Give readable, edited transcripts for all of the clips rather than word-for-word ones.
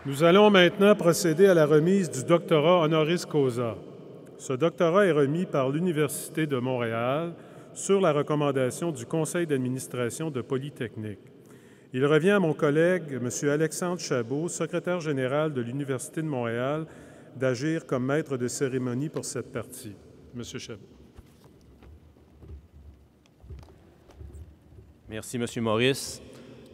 Nous allons maintenant procéder à la remise du doctorat honoris causa. Ce doctorat est remis par l'Université de Montréal sur la recommandation du Conseil d'administration de Polytechnique. Il revient à mon collègue, M. Alexandre Chabot, secrétaire général de l'Université de Montréal, d'agir comme maître de cérémonie pour cette partie. M. Chabot. Merci, M. Maurice.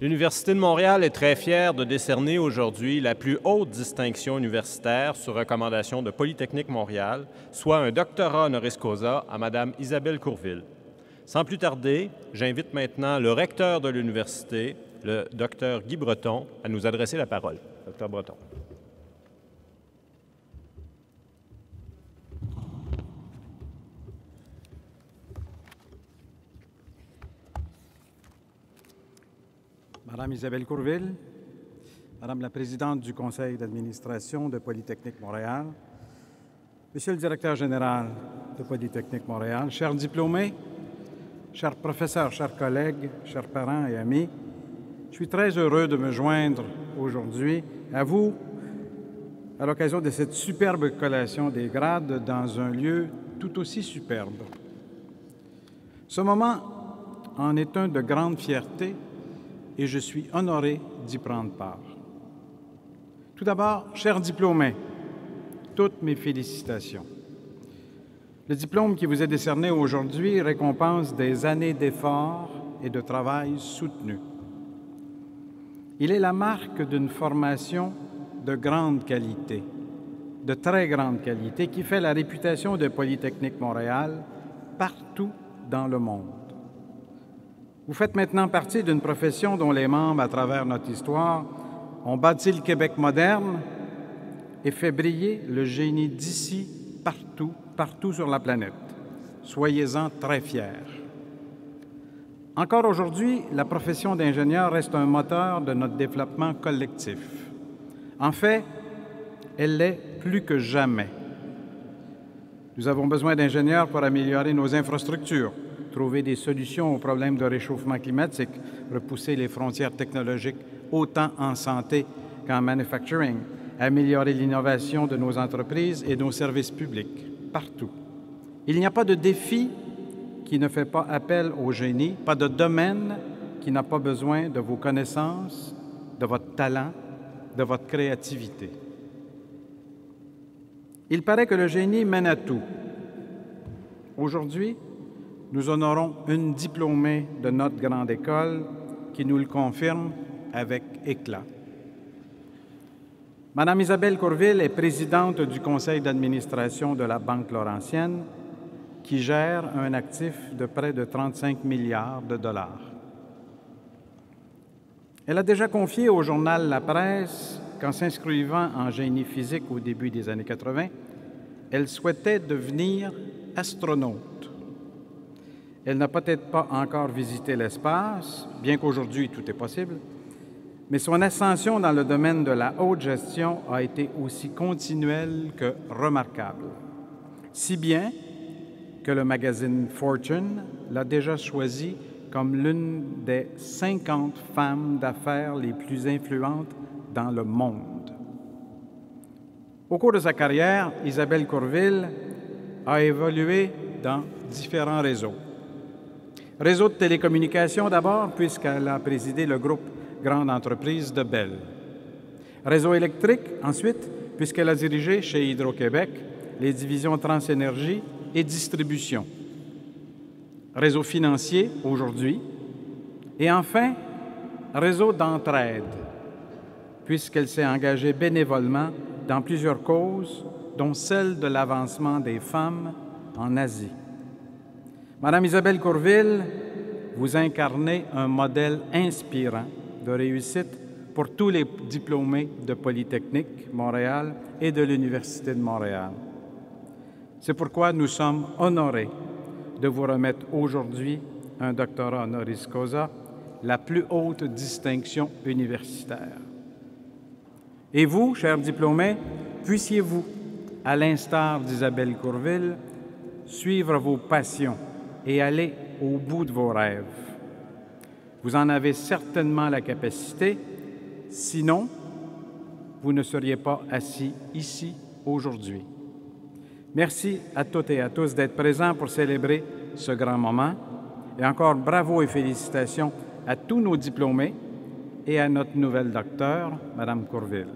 L'Université de Montréal est très fière de décerner aujourd'hui la plus haute distinction universitaire sur recommandation de Polytechnique Montréal, soit un doctorat honoris causa à Mme Isabelle Courville. Sans plus tarder, j'invite maintenant le recteur de l'université, le Dr Guy Breton, à nous adresser la parole. Dr Breton. Madame Isabelle Courville, Madame la présidente du Conseil d'administration de Polytechnique Montréal, Monsieur le directeur général de Polytechnique Montréal, chers diplômés, chers professeurs, chers collègues, chers parents et amis, je suis très heureux de me joindre aujourd'hui à vous à l'occasion de cette superbe collation des grades dans un lieu tout aussi superbe. Ce moment en est un de grande fierté et je suis honoré d'y prendre part. Tout d'abord, chers diplômés, toutes mes félicitations. Le diplôme qui vous est décerné aujourd'hui récompense des années d'efforts et de travail soutenu. Il est la marque d'une formation de grande qualité, de très grande qualité, qui fait la réputation de Polytechnique Montréal partout dans le monde. Vous faites maintenant partie d'une profession dont les membres, à travers notre histoire, ont bâti le Québec moderne et fait briller le génie d'ici, partout sur la planète. Soyez-en très fiers. Encore aujourd'hui, la profession d'ingénieur reste un moteur de notre développement collectif. En fait, elle l'est plus que jamais. Nous avons besoin d'ingénieurs pour améliorer nos infrastructures, trouver des solutions aux problèmes de réchauffement climatique, repousser les frontières technologiques autant en santé qu'en manufacturing, améliorer l'innovation de nos entreprises et nos services publics, partout. Il n'y a pas de défi qui ne fait pas appel au génie, pas de domaine qui n'a pas besoin de vos connaissances, de votre talent, de votre créativité. Il paraît que le génie mène à tout. Aujourd'hui, nous honorons une diplômée de notre grande école qui nous le confirme avec éclat. Madame Isabelle Courville est présidente du conseil d'administration de la Banque Laurentienne qui gère un actif de près de 35 milliards de dollars. Elle a déjà confié au journal La Presse qu'en s'inscrivant en génie physique au début des années 80, elle souhaitait devenir astronaute. Elle n'a peut-être pas encore visité l'espace, bien qu'aujourd'hui tout est possible, mais son ascension dans le domaine de la haute gestion a été aussi continuelle que remarquable. Si bien que le magazine Fortune l'a déjà choisie comme l'une des 50 femmes d'affaires les plus influentes dans le monde. Au cours de sa carrière, Isabelle Courville a évolué dans différents réseaux. Réseau de télécommunications d'abord, puisqu'elle a présidé le groupe Grande Entreprise de Bell. Réseau électrique ensuite, puisqu'elle a dirigé chez Hydro-Québec les divisions Transénergie et Distribution. Réseau financier aujourd'hui. Et enfin, réseau d'entraide, puisqu'elle s'est engagée bénévolement dans plusieurs causes, dont celle de l'avancement des femmes en Asie. Madame Isabelle Courville, vous incarnez un modèle inspirant de réussite pour tous les diplômés de Polytechnique Montréal et de l'Université de Montréal. C'est pourquoi nous sommes honorés de vous remettre aujourd'hui un doctorat honoris causa, la plus haute distinction universitaire. Et vous, chers diplômés, puissiez-vous, à l'instar d'Isabelle Courville, suivre vos passions et aller au bout de vos rêves. Vous en avez certainement la capacité, sinon, vous ne seriez pas assis ici aujourd'hui. Merci à toutes et à tous d'être présents pour célébrer ce grand moment. Et encore bravo et félicitations à tous nos diplômés et à notre nouvelle docteure, Mme Courville.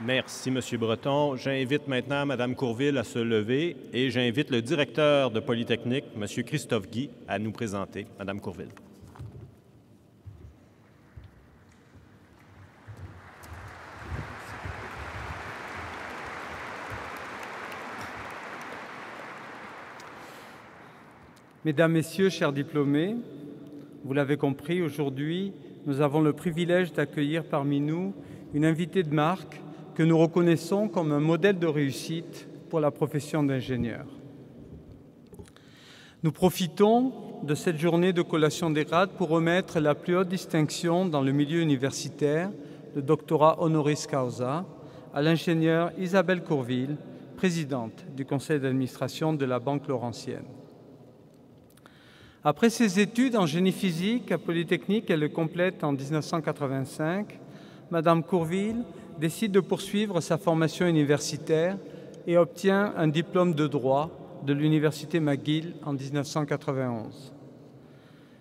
Merci, M. Breton. J'invite maintenant Mme Courville à se lever et j'invite le directeur de Polytechnique, M. Christophe Guy, à nous présenter. Mme Courville. Mesdames, Messieurs, chers diplômés, vous l'avez compris, aujourd'hui, nous avons le privilège d'accueillir parmi nous une invitée de marque que nous reconnaissons comme un modèle de réussite pour la profession d'ingénieur. Nous profitons de cette journée de collation des grades pour remettre la plus haute distinction dans le milieu universitaire, le doctorat honoris causa, à l'ingénieure Isabelle Courville, présidente du conseil d'administration de la Banque Laurentienne. Après ses études en génie physique à Polytechnique, elle le complète en 1985, Madame Courville décide de poursuivre sa formation universitaire et obtient un diplôme de droit de l'Université McGill en 1991.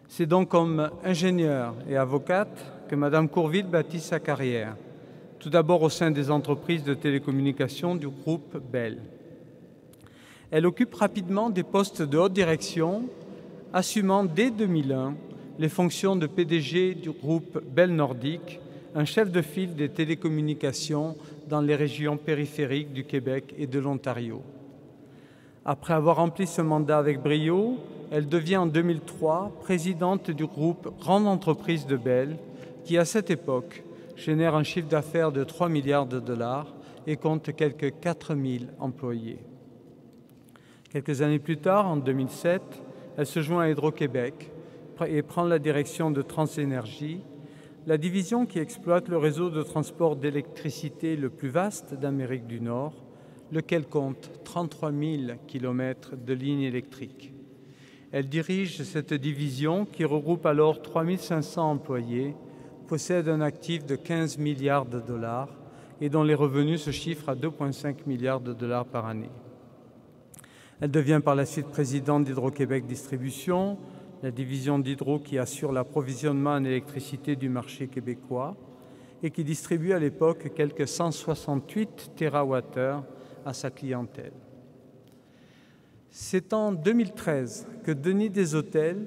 C'est donc comme ingénieure et avocate que Madame Courville bâtit sa carrière, tout d'abord au sein des entreprises de télécommunications du groupe Bell. Elle occupe rapidement des postes de haute direction, assumant dès 2001 les fonctions de PDG du groupe Bell Nordique, un chef de file des télécommunications dans les régions périphériques du Québec et de l'Ontario. Après avoir rempli ce mandat avec brio, elle devient en 2003 présidente du groupe Grande Entreprise de Bell, qui à cette époque génère un chiffre d'affaires de 3 milliards de dollars et compte quelques 4000 employés. Quelques années plus tard, en 2007, elle se joint à Hydro-Québec et prend la direction de Transénergie, la division qui exploite le réseau de transport d'électricité le plus vaste d'Amérique du Nord, lequel compte 33 000 km de lignes électriques. Elle dirige cette division qui regroupe alors 3 500 employés, possède un actif de 15 milliards de dollars et dont les revenus se chiffrent à 2,5 milliards de dollars par année. Elle devient par la suite présidente d'Hydro-Québec Distribution, la division d'Hydro qui assure l'approvisionnement en électricité du marché québécois et qui distribue à l'époque quelques 168 TWh à sa clientèle. C'est en 2013 que Denis Deshôtels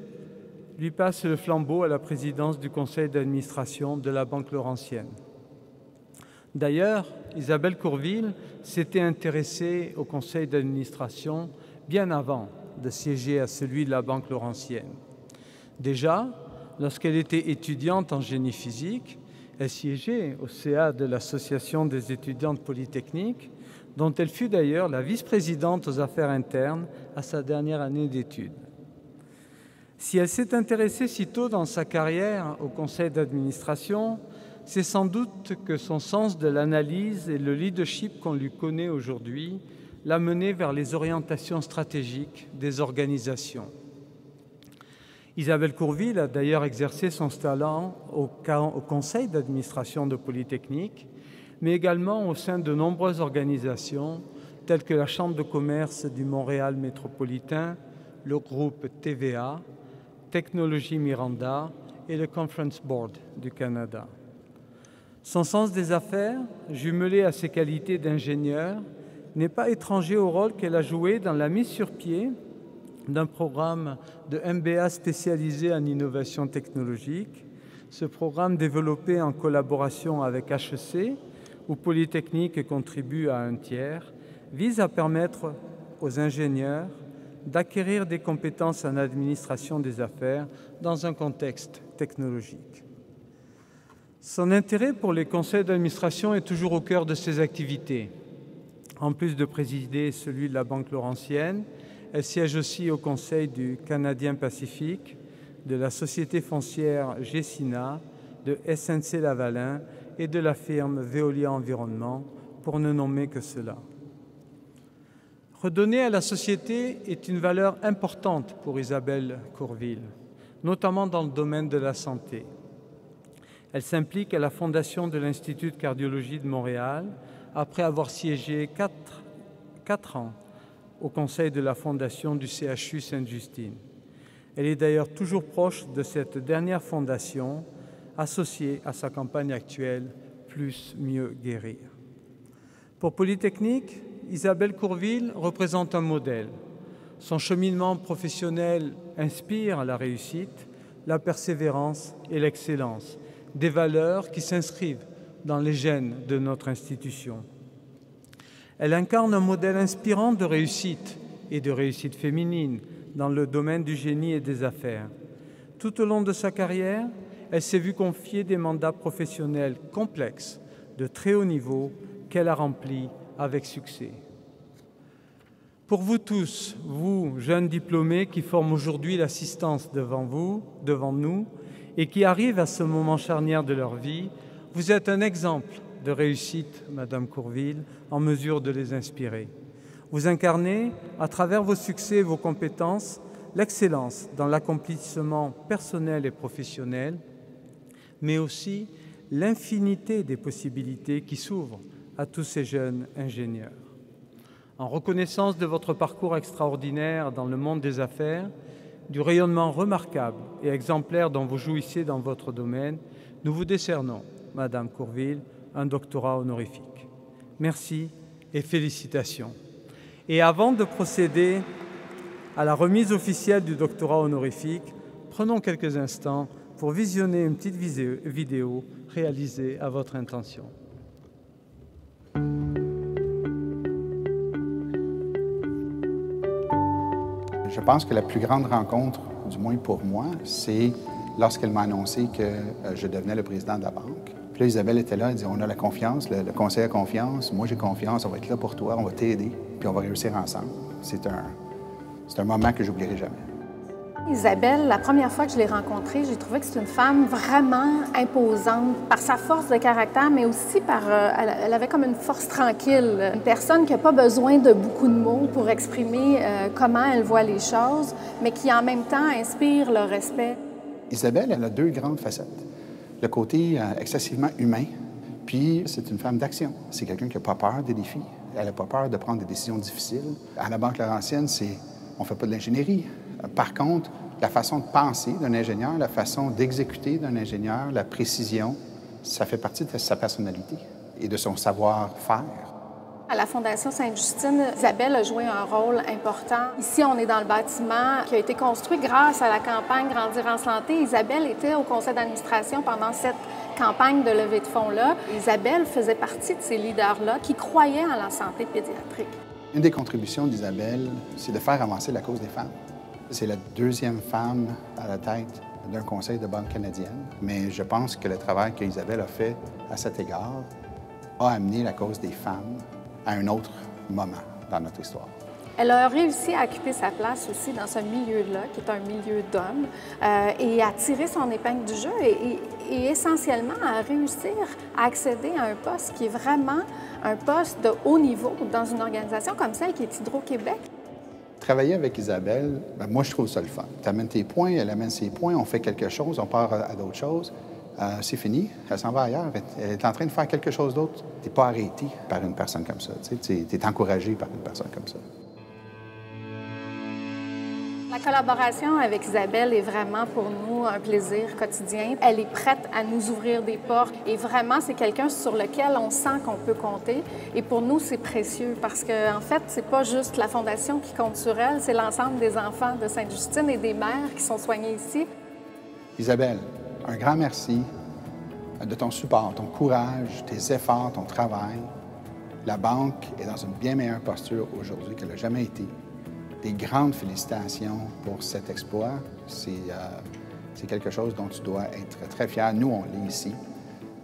lui passe le flambeau à la présidence du conseil d'administration de la Banque Laurentienne. D'ailleurs, Isabelle Courville s'était intéressée au conseil d'administration bien avant de siéger à celui de la Banque Laurentienne. Déjà, lorsqu'elle était étudiante en génie physique, elle siégeait au CA de l'Association des étudiantes polytechniques, dont elle fut d'ailleurs la vice-présidente aux affaires internes à sa dernière année d'études. Si elle s'est intéressée si tôt dans sa carrière au conseil d'administration, c'est sans doute que son sens de l'analyse et le leadership qu'on lui connaît aujourd'hui l'a menée vers les orientations stratégiques des organisations. Isabelle Courville a d'ailleurs exercé son talent au conseil d'administration de Polytechnique, mais également au sein de nombreuses organisations telles que la Chambre de commerce du Montréal métropolitain, le groupe TVA, Technologie Miranda et le Conference Board du Canada. Son sens des affaires, jumelé à ses qualités d'ingénieur, n'est pas étranger au rôle qu'elle a joué dans la mise sur pied d'un programme de MBA spécialisé en innovation technologique. Ce programme, développé en collaboration avec HEC, où Polytechnique contribue à un tiers, vise à permettre aux ingénieurs d'acquérir des compétences en administration des affaires dans un contexte technologique. Son intérêt pour les conseils d'administration est toujours au cœur de ses activités. En plus de présider celui de la Banque Laurentienne, elle siège aussi au conseil du Canadien Pacifique, de la société foncière Gecina, de SNC-Lavalin et de la firme Veolia Environnement, pour ne nommer que cela. Redonner à la société est une valeur importante pour Isabelle Courville, notamment dans le domaine de la santé. Elle s'implique à la fondation de l'Institut de cardiologie de Montréal, après avoir siégé 4 ans au conseil de la fondation du CHU Sainte-Justine. Elle est d'ailleurs toujours proche de cette dernière fondation, associée à sa campagne actuelle « Plus, mieux, guérir ». Pour Polytechnique, Isabelle Courville représente un modèle. Son cheminement professionnel inspire la réussite, la persévérance et l'excellence, des valeurs qui s'inscrivent dans les gènes de notre institution. Elle incarne un modèle inspirant de réussite et de réussite féminine dans le domaine du génie et des affaires. Tout au long de sa carrière, elle s'est vue confier des mandats professionnels complexes, de très haut niveau, qu'elle a remplis avec succès. Pour vous tous, vous, jeunes diplômés qui forment aujourd'hui l'assistance devant nous, et qui arrivent à ce moment charnière de leur vie, vous êtes un exemple de réussite, Madame Courville, en mesure de les inspirer. Vous incarnez, à travers vos succès et vos compétences, l'excellence dans l'accomplissement personnel et professionnel, mais aussi l'infinité des possibilités qui s'ouvrent à tous ces jeunes ingénieurs. En reconnaissance de votre parcours extraordinaire dans le monde des affaires, du rayonnement remarquable et exemplaire dont vous jouissez dans votre domaine, nous vous décernons, Madame Courville, un doctorat honorifique. Merci et félicitations. Et avant de procéder à la remise officielle du doctorat honorifique, prenons quelques instants pour visionner une petite vidéo réalisée à votre intention. Je pense que la plus grande rencontre, du moins pour moi, c'est lorsqu'elle m'a annoncé que je devenais le président de la banque. Puis là, Isabelle était là, elle dit « On a la confiance, le conseil a confiance, moi j'ai confiance, on va être là pour toi, on va t'aider, puis on va réussir ensemble. » C'est un moment que j'oublierai jamais. Isabelle, la première fois que je l'ai rencontrée, j'ai trouvé que c'est une femme vraiment imposante par sa force de caractère, mais aussi par... elle avait comme une force tranquille. Une personne qui n'a pas besoin de beaucoup de mots pour exprimer comment elle voit les choses, mais qui en même temps inspire le respect. Isabelle, elle a deux grandes facettes. Le côté excessivement humain, puis c'est une femme d'action. C'est quelqu'un qui n'a pas peur des défis. Elle n'a pas peur de prendre des décisions difficiles. À la Banque Laurentienne, on ne fait pas de l'ingénierie. Par contre, la façon de penser d'un ingénieur, la façon d'exécuter d'un ingénieur, la précision, ça fait partie de sa personnalité et de son savoir-faire. À la Fondation Sainte-Justine, Isabelle a joué un rôle important. Ici, on est dans le bâtiment qui a été construit grâce à la campagne Grandir en santé. Isabelle était au conseil d'administration pendant cette campagne de levée de fonds-là. Isabelle faisait partie de ces leaders-là qui croyaient en la santé pédiatrique. Une des contributions d'Isabelle, c'est de faire avancer la cause des femmes. C'est la deuxième femme à la tête d'un conseil de banque canadienne. Mais je pense que le travail qu'Isabelle a fait à cet égard a amené la cause des femmes à un autre moment dans notre histoire. Elle a réussi à occuper sa place aussi dans ce milieu-là, qui est un milieu d'hommes, et à tirer son épingle du jeu et essentiellement à réussir à accéder à un poste qui est vraiment un poste de haut niveau dans une organisation comme celle qui est Hydro-Québec. Travailler avec Isabelle, moi, je trouve ça le fun. Tu amènes tes points, elle amène ses points, on fait quelque chose, on part à d'autres choses. C'est fini, elle s'en va ailleurs. Elle est en train de faire quelque chose d'autre. Tu n'es pas arrêté par une personne comme ça. Tu es encouragé par une personne comme ça. La collaboration avec Isabelle est vraiment pour nous un plaisir quotidien. Elle est prête à nous ouvrir des portes et vraiment, c'est quelqu'un sur lequel on sent qu'on peut compter. Et pour nous, c'est précieux parce qu'en fait, c'est pas juste la Fondation qui compte sur elle, c'est l'ensemble des enfants de Sainte-Justine et des mères qui sont soignés ici. Isabelle, un grand merci de ton support, ton courage, tes efforts, ton travail. La Banque est dans une bien meilleure posture aujourd'hui qu'elle n'a jamais été. Des grandes félicitations pour cet exploit. C'est quelque chose dont tu dois être très fier. Nous, on l'est ici.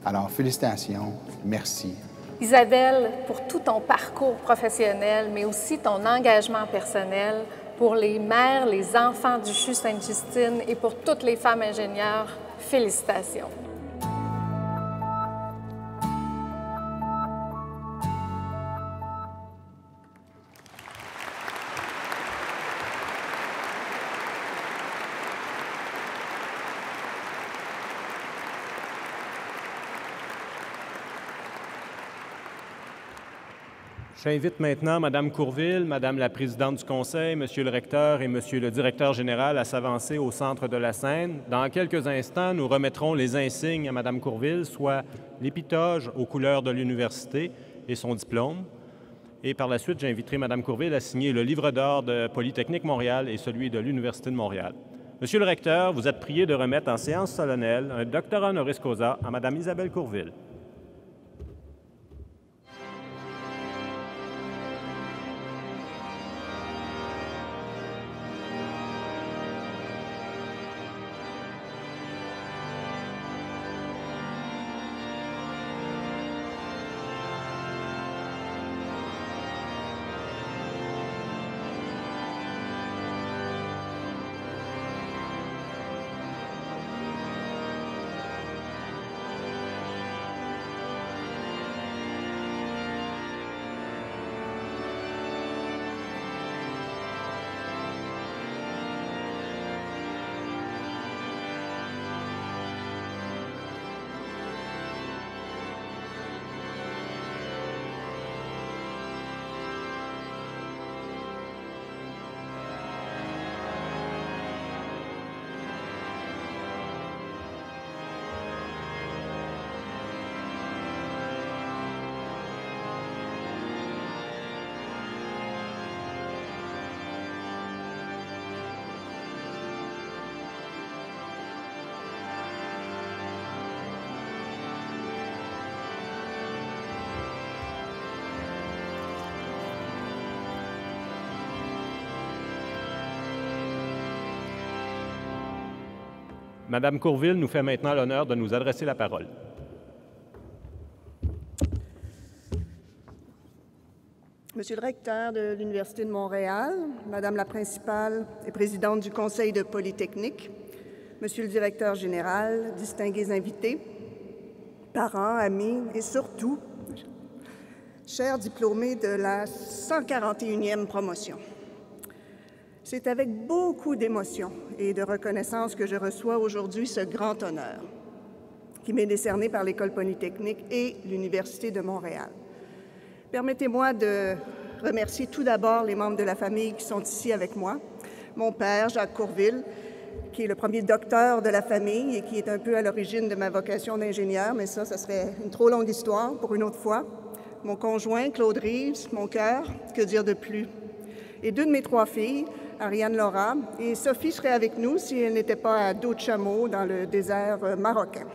Alors, félicitations, merci. Isabelle, pour tout ton parcours professionnel, mais aussi ton engagement personnel, pour les mères, les enfants du CHU Sainte-Justine et pour toutes les femmes ingénieures, félicitations. J'invite maintenant Mme Courville, Mme la présidente du Conseil, M. le recteur et M. le directeur général à s'avancer au centre de la scène. Dans quelques instants, nous remettrons les insignes à Mme Courville, soit l'épitoge aux couleurs de l'université et son diplôme. Et par la suite, j'inviterai Mme Courville à signer le livre d'or de Polytechnique Montréal et celui de l'Université de Montréal. Monsieur le recteur, vous êtes prié de remettre en séance solennelle un doctorat honoris causa à Mme Isabelle Courville. Mme Courville nous fait maintenant l'honneur de nous adresser la parole. Monsieur le recteur de l'Université de Montréal, Madame la principale et présidente du Conseil de Polytechnique, Monsieur le directeur général, distingués invités, parents, amis et surtout, chers diplômés de la 141e promotion. C'est avec beaucoup d'émotion et de reconnaissance que je reçois aujourd'hui ce grand honneur qui m'est décerné par l'École polytechnique et l'Université de Montréal. Permettez-moi de remercier tout d'abord les membres de la famille qui sont ici avec moi. Mon père, Jacques Courville, qui est le premier docteur de la famille et qui est un peu à l'origine de ma vocation d'ingénieur, mais ça serait une trop longue histoire pour une autre fois. Mon conjoint, Claude Reeves, mon cœur, que dire de plus? Et deux de mes trois filles, Ariane Laura, et Sophie serait avec nous si elle n'était pas à dos de chameau dans le désert marocain.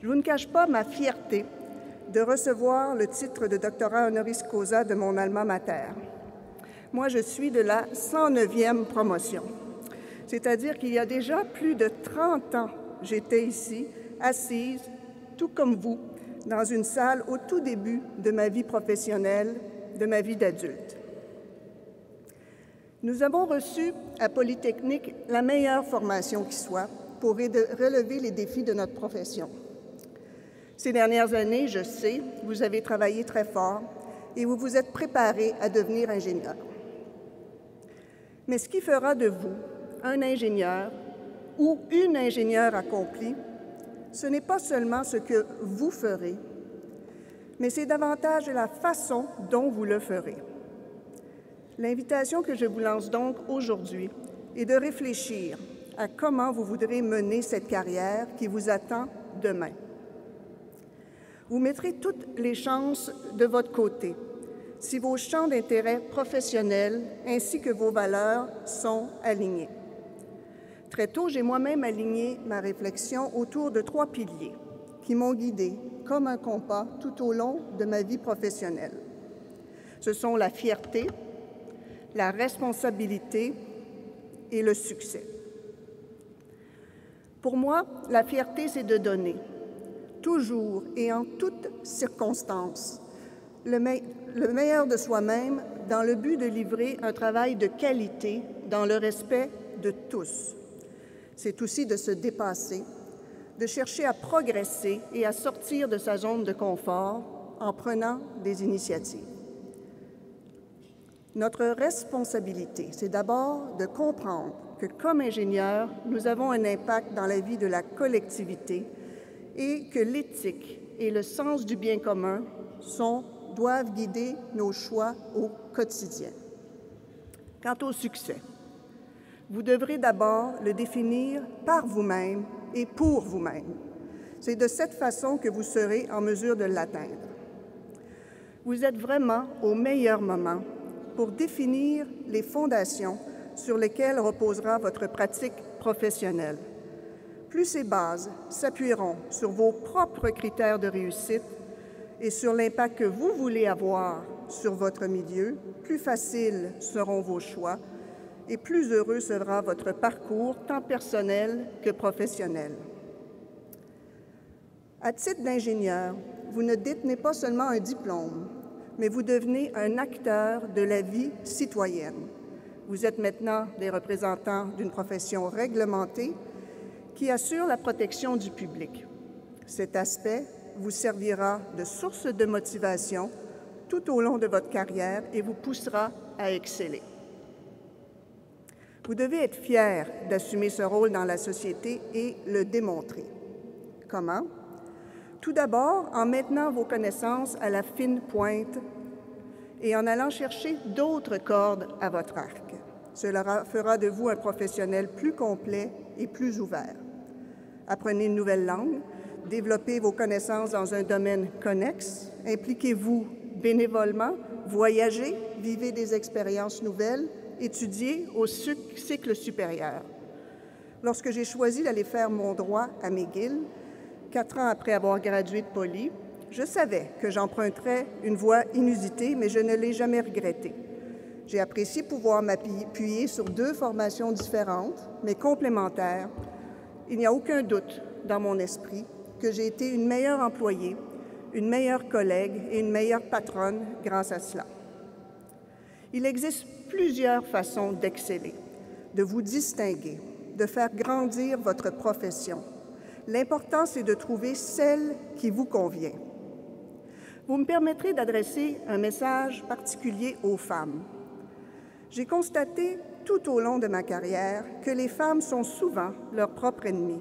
Je vous ne cache pas ma fierté de recevoir le titre de doctorat honoris causa de mon alma mater. Moi, je suis de la 109e promotion, c'est-à-dire qu'il y a déjà plus de 30 ans, j'étais ici, assise, tout comme vous, dans une salle au tout début de ma vie professionnelle, de ma vie d'adulte. Nous avons reçu à Polytechnique la meilleure formation qui soit pour relever les défis de notre profession. Ces dernières années, je sais, vous avez travaillé très fort et vous vous êtes préparé à devenir ingénieur. Mais ce qui fera de vous un ingénieur ou une ingénieure accomplie, ce n'est pas seulement ce que vous ferez, mais c'est davantage la façon dont vous le ferez. L'invitation que je vous lance donc aujourd'hui est de réfléchir à comment vous voudrez mener cette carrière qui vous attend demain. Vous mettrez toutes les chances de votre côté si vos champs d'intérêt professionnels ainsi que vos valeurs sont alignés. Très tôt, j'ai moi-même aligné ma réflexion autour de 3 piliers qui m'ont guidée comme un compas tout au long de ma vie professionnelle. Ce sont la fierté, la responsabilité et le succès. Pour moi, la fierté, c'est de donner, toujours et en toutes circonstances, le meilleur de soi-même dans le but de livrer un travail de qualité dans le respect de tous. C'est aussi de se dépasser, de chercher à progresser et à sortir de sa zone de confort en prenant des initiatives. Notre responsabilité, c'est d'abord de comprendre que, comme ingénieurs, nous avons un impact dans la vie de la collectivité et que l'éthique et le sens du bien commun sont doivent guider nos choix au quotidien. Quant au succès, vous devrez d'abord le définir par vous-même et pour vous-même. C'est de cette façon que vous serez en mesure de l'atteindre. Vous êtes vraiment au meilleur moment pour définir les fondations sur lesquelles reposera votre pratique professionnelle. Plus ces bases s'appuieront sur vos propres critères de réussite et sur l'impact que vous voulez avoir sur votre milieu, plus faciles seront vos choix et plus heureux sera votre parcours, tant personnel que professionnel. À titre d'ingénieur, vous ne détenez pas seulement un diplôme, mais vous devenez un acteur de la vie citoyenne. Vous êtes maintenant des représentants d'une profession réglementée qui assure la protection du public. Cet aspect vous servira de source de motivation tout au long de votre carrière et vous poussera à exceller. Vous devez être fier d'assumer ce rôle dans la société et le démontrer. Comment? Tout d'abord, en maintenant vos connaissances à la fine pointe et en allant chercher d'autres cordes à votre arc. Cela fera de vous un professionnel plus complet et plus ouvert. Apprenez une nouvelle langue, développez vos connaissances dans un domaine connexe, impliquez-vous bénévolement, voyagez, vivez des expériences nouvelles, étudiez au cycle supérieur. Lorsque j'ai choisi d'aller faire mon droit à McGill, 4 ans après avoir gradué de Poly, je savais que j'emprunterais une voie inusitée, mais je ne l'ai jamais regretté. J'ai apprécié pouvoir m'appuyer sur 2 formations différentes, mais complémentaires. Il n'y a aucun doute dans mon esprit que j'ai été une meilleure employée, une meilleure collègue et une meilleure patronne grâce à cela. Il existe plusieurs façons d'exceller, de vous distinguer, de faire grandir votre profession. L'important, c'est de trouver celle qui vous convient. Vous me permettrez d'adresser un message particulier aux femmes. J'ai constaté tout au long de ma carrière que les femmes sont souvent leur propre ennemi.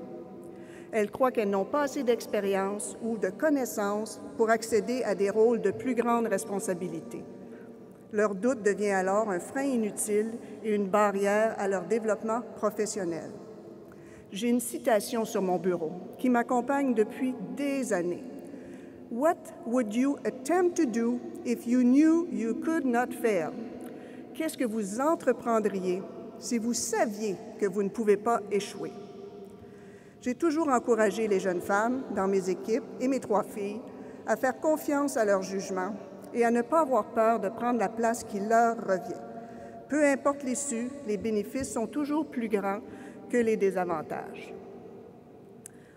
Elles croient qu'elles n'ont pas assez d'expérience ou de connaissances pour accéder à des rôles de plus grande responsabilité. Leur doute devient alors un frein inutile et une barrière à leur développement professionnel. J'ai une citation sur mon bureau qui m'accompagne depuis des années. « What would you attempt to do if you knew you could not fail? » Qu'est-ce que vous entreprendriez si vous saviez que vous ne pouvez pas échouer? J'ai toujours encouragé les jeunes femmes dans mes équipes et mes 3 filles à faire confiance à leur jugement et à ne pas avoir peur de prendre la place qui leur revient. Peu importe l'issue, les bénéfices sont toujours plus grands que les désavantages.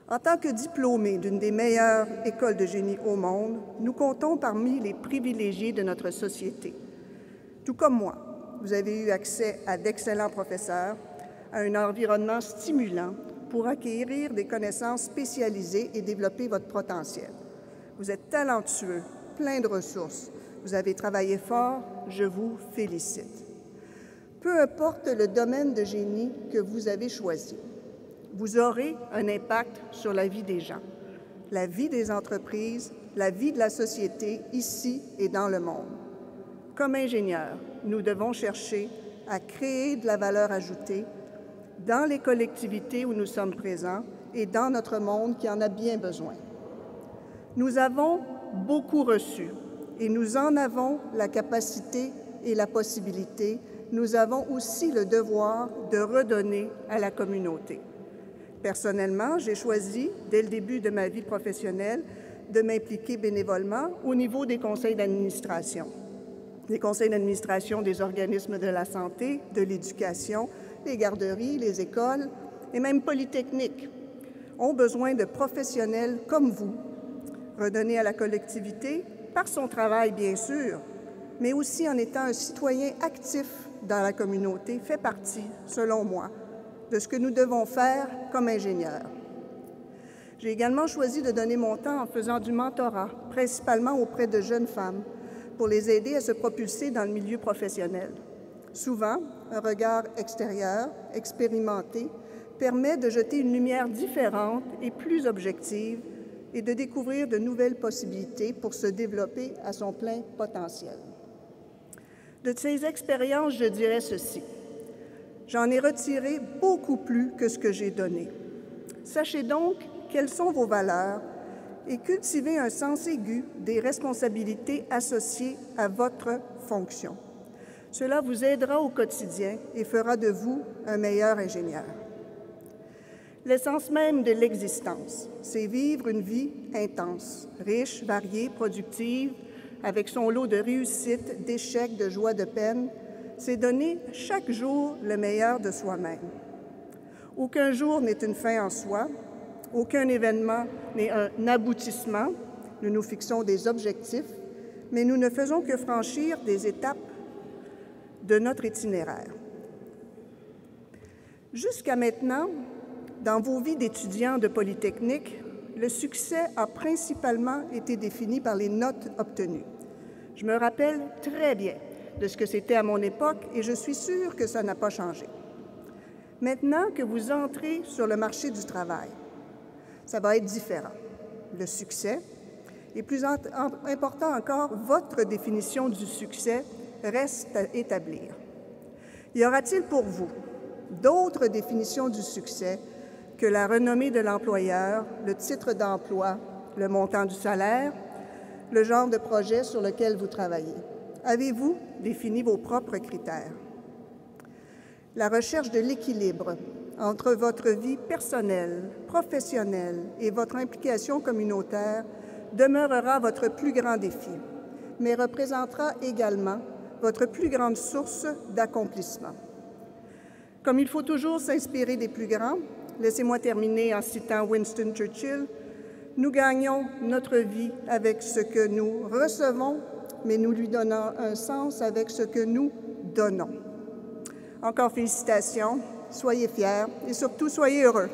En tant que diplômés d'une des meilleures écoles de génie au monde, nous comptons parmi les privilégiés de notre société. Tout comme moi, vous avez eu accès à d'excellents professeurs, à un environnement stimulant pour acquérir des connaissances spécialisées et développer votre potentiel. Vous êtes talentueux, plein de ressources. Vous avez travaillé fort, je vous félicite. Peu importe le domaine de génie que vous avez choisi, vous aurez un impact sur la vie des gens, la vie des entreprises, la vie de la société, ici et dans le monde. Comme ingénieurs, nous devons chercher à créer de la valeur ajoutée dans les collectivités où nous sommes présents et dans notre monde qui en a bien besoin. Nous avons beaucoup reçu et nous en avons la capacité et la possibilité. Nous avons aussi le devoir de redonner à la communauté. Personnellement, j'ai choisi, dès le début de ma vie professionnelle, de m'impliquer bénévolement au niveau des conseils d'administration. Les conseils d'administration des organismes de la santé, de l'éducation, les garderies, les écoles et même Polytechnique ont besoin de professionnels comme vous. Redonner à la collectivité, par son travail bien sûr, mais aussi en étant un citoyen actif dans la communauté, fait partie, selon moi, de ce que nous devons faire comme ingénieurs. J'ai également choisi de donner mon temps en faisant du mentorat, principalement auprès de jeunes femmes, pour les aider à se propulser dans le milieu professionnel. Souvent, un regard extérieur, expérimenté, permet de jeter une lumière différente et plus objective et de découvrir de nouvelles possibilités pour se développer à son plein potentiel. De ces expériences, je dirais ceci. J'en ai retiré beaucoup plus que ce que j'ai donné. Sachez donc quelles sont vos valeurs et cultivez un sens aigu des responsabilités associées à votre fonction. Cela vous aidera au quotidien et fera de vous un meilleur ingénieur. L'essence même de l'existence, c'est vivre une vie intense, riche, variée, productive, avec son lot de réussites, d'échecs, de joies, de peines. C'est donner chaque jour le meilleur de soi-même. Aucun jour n'est une fin en soi, aucun événement n'est un aboutissement. Nous nous fixons des objectifs, mais nous ne faisons que franchir des étapes de notre itinéraire. Jusqu'à maintenant, dans vos vies d'étudiants de Polytechnique, le succès a principalement été défini par les notes obtenues. Je me rappelle très bien de ce que c'était à mon époque et je suis sûre que ça n'a pas changé. Maintenant que vous entrez sur le marché du travail, ça va être différent. Le succès, et plus important encore, votre définition du succès reste à établir. Y aura-t-il pour vous d'autres définitions du succès que la renommée de l'employeur, le titre d'emploi, le montant du salaire, le genre de projet sur lequel vous travaillez? Avez-vous défini vos propres critères? La recherche de l'équilibre entre votre vie personnelle, professionnelle et votre implication communautaire demeurera votre plus grand défi, mais représentera également votre plus grande source d'accomplissement. Comme il faut toujours s'inspirer des plus grands, laissez-moi terminer en citant Winston Churchill, « Nous gagnons notre vie avec ce que nous recevons, mais nous lui donnons un sens avec ce que nous donnons. » Encore félicitations, soyez fiers et surtout soyez heureux.